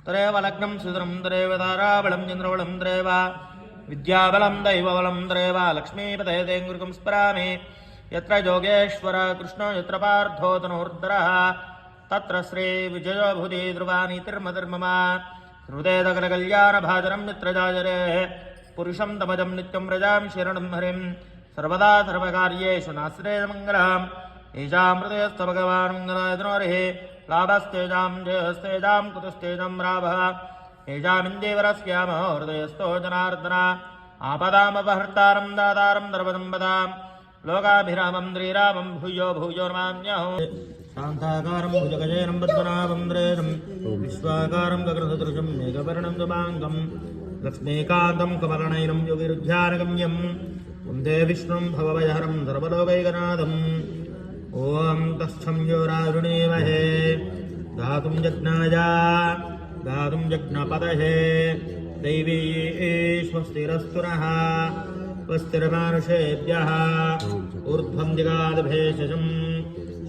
तदेव लग्नं सुदरं तदेव ताराबलं चन्द्रबलं तदेव विद्याबलं दैवबलं तदेव लक्ष्मीपते गुरुकं स्मरामि यत्र योगेश्वर कृष्णो यत्र पार्थो तनोर्धरः तत्र श्रीविजयो भूति ध्रुवानीतिर्मतिर्मम हृदयदकलकल्याणभाजनं मित्रजाजरे पुरुषं तमजं नित्यं व्रजामि शरणं हरिं सर्वदा सर्वकार्येषु नाश्रेयमङ्गलम् ईशामृतयस्थ भगवान् मङ्गलायतनोरिः लाभस्तेजां जयस्तेजां कुतस्तेजं राभः ईशामिन्दीवरस्याम हृदयस्थो जनार्दन आपदामपहर्तारं दातारं दर्वदम्बदां लोकाभिरामं श्रीरामं भूयो भूयो नमाम्यहं शान्ताकारं भुजगजयनं पद्मनाभं द्रेदं विश्वाकारं गगनसदृशं मेघवर्णं शुभाङ्गं लक्ष्मीकान्तं कमलनयनं योगिरुध्यानगम्यं वन्दे विष्णुं भवभयहरं सर्वलोकैकनाथम् ॐ तस्थं योरारुणीमहे गातुं यज्ञाय गातुं यज्ञपतये दैवी स्वस्तिरस्तु नः स्वस्तिर्मानुषेभ्यः ऊर्ध्वं दिगाद्भेषजं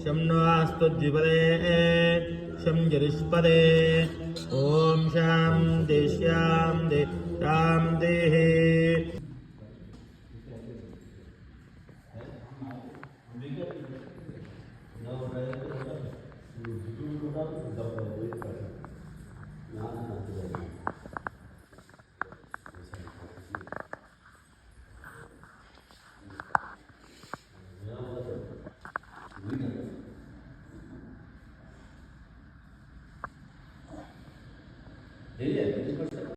शं नो अस्तु द्विपदे शं जरिष्पदे ॐ शान्ति शान्ति शान्तिः No,